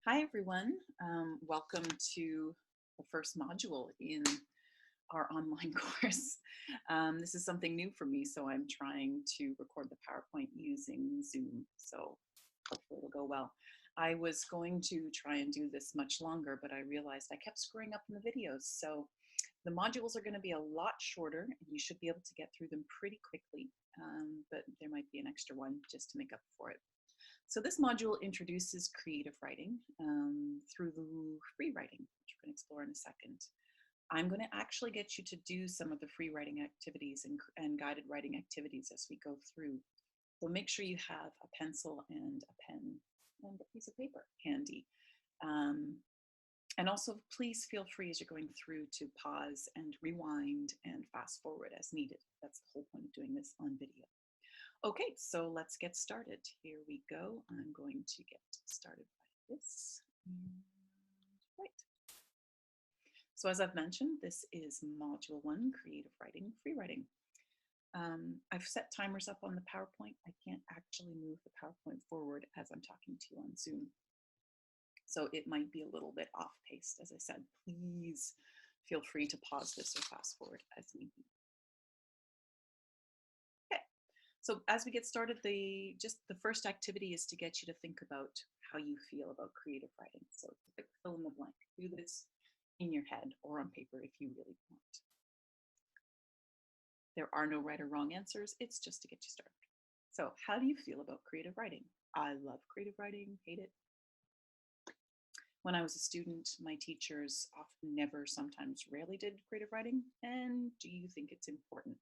Hi, everyone. Welcome to the first module in our online course. This is something new for me, so I'm trying to record the PowerPoint using Zoom, so hopefully it'll go well. I was going to try and do this much longer, but I realized I kept screwing up in the videos, so the modules are going to be a lot shorter, and you should be able to get through them pretty quickly, but there might be an extra one just to make up for it. So this module introduces creative writing through free writing, which we're going to explore in a second. I'm going to actually get you to do some of the free writing activities and guided writing activities as we go through. So make sure you have a pencil and a pen and a piece of paper handy. And also, please feel free as you're going through to pause and rewind and fast forward as needed. That's the whole point of doing this on video. Okay, so let's get started. Here we go. I'm going to get started by this. Right. So as I've mentioned, this is Module 1, Creative Writing, Free Writing. I've set timers up on the PowerPoint. I can't actually move the PowerPoint forward as I'm talking to you on Zoom. So it might be a little bit off-paced. As I said, please feel free to pause this or fast forward as need be. So as we get started, the first activity is to get you to think about how you feel about creative writing. So fill in the blank. Do this in your head or on paper if you really want. There are no right or wrong answers. It's just to get you started. So how do you feel about creative writing? I love creative writing, hate it. When I was a student, my teachers often never, sometimes rarely did creative writing. And do you think it's important?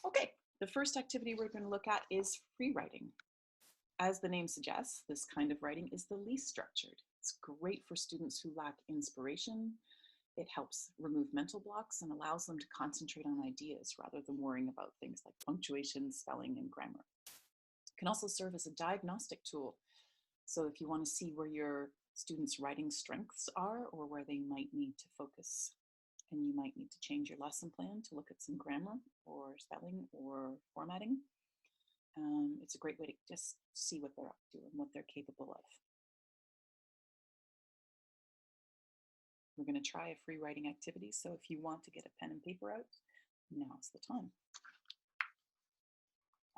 Okay, the first activity we're going to look at is free writing. As the name suggests, this kind of writing is the least structured. It's great for students who lack inspiration. It helps remove mental blocks and allows them to concentrate on ideas rather than worrying about things like punctuation, spelling, and grammar. It can also serve as a diagnostic tool. So if you want to see where your students' writing strengths are or where they might need to focus, and you might need to change your lesson plan to look at some grammar or spelling or formatting. It's a great way to just see what they're up to and what they're capable of. We're going to try a free writing activity, so if you want to get a pen and paper out, now's the time.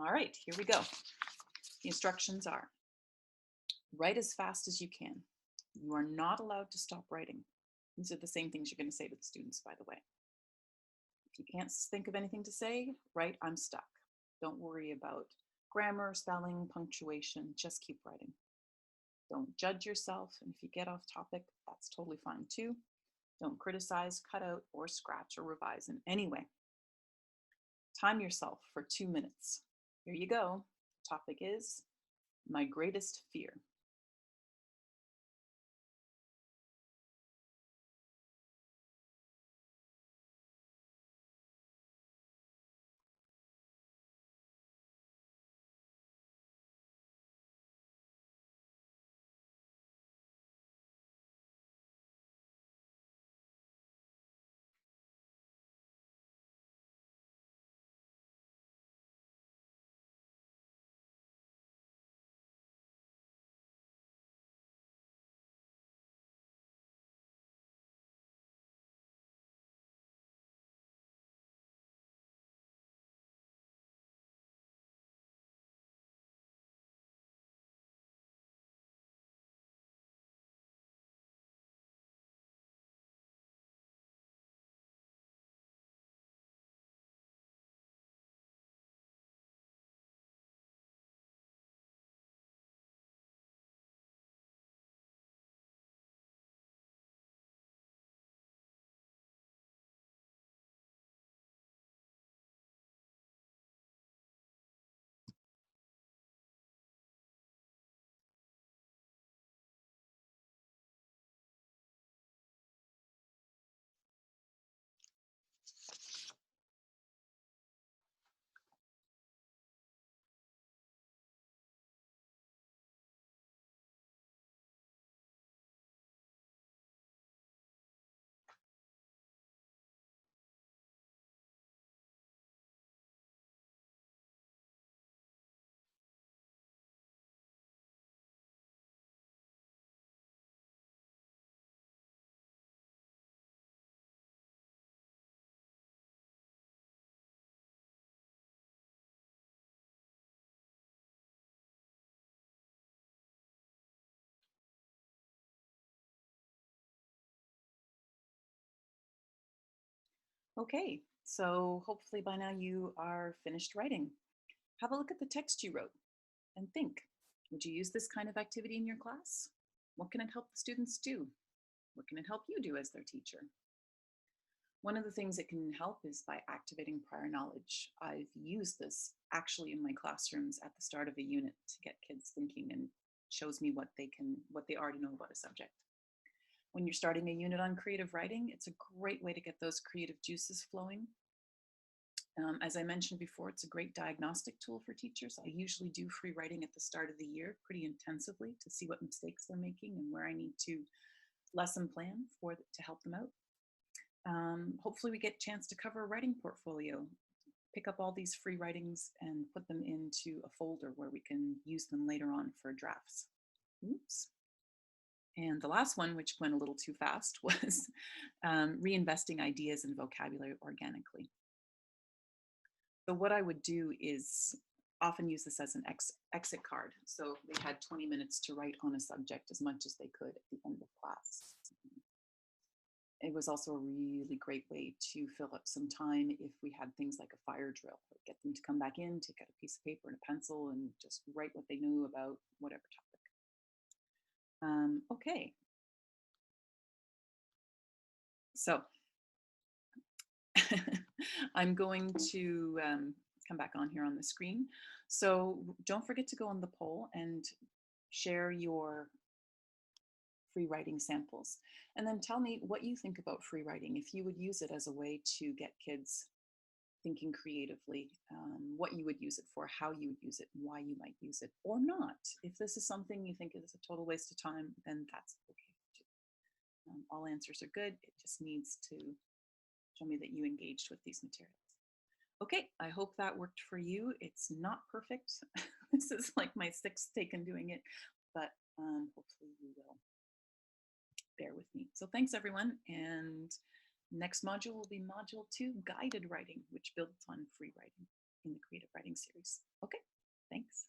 All right, here we go. The instructions are: write as fast as you can. You are not allowed to stop writing. These are the same things you're going to say to the students, by the way. If you can't think of anything to say, write "I'm stuck." Don't worry about grammar, spelling, punctuation, just keep writing. Don't judge yourself, and if you get off topic, that's totally fine too. Don't criticize, cut out, or scratch or revise in any way. Time yourself for 2 minutes. Here you go. The topic is my greatest fear. Okay, so hopefully by now you are finished writing. Have a look at the text you wrote and think, would you use this kind of activity in your class? What can it help the students do? What can it help you do as their teacher? One of the things it can help is by activating prior knowledge. I've used this actually in my classrooms at the start of a unit to get kids thinking and shows me what they already know about a subject. When you're starting a unit on creative writing, it's a great way to get those creative juices flowing. As I mentioned before, it's a great diagnostic tool for teachers. I usually do free writing at the start of the year pretty intensively to see what mistakes they're making and where I need to lesson plan to help them out. Hopefully we get a chance to cover a writing portfolio, pick up all these free writings and put them into a folder where we can use them later on for drafts. Oops. And the last one, which went a little too fast, was reinvesting ideas and vocabulary organically. So what I would do is often use this as an exit card. So they had 20 minutes to write on a subject as much as they could at the end of class. It was also a really great way to fill up some time if we had things like a fire drill, get them to come back in, take out a piece of paper and a pencil and just write what they knew about whatever topic. Okay. So I'm going to come back on here on the screen. So don't forget to go on the poll and share your free writing samples. And then tell me what you think about free writing, if you would use it as a way to get kids thinking creatively, what you would use it for, how you would use it, why you might use it or not. If this is something you think is a total waste of time, then that's okay too. All answers are good. It just needs to show me that you engaged with these materials. Okay, I hope that worked for you. It's not perfect. This is like my 6th take in doing it, but hopefully you will bear with me. So thanks everyone. And next module will be module 2, guided writing, which builds on free writing in the creative writing series. Okay, thanks.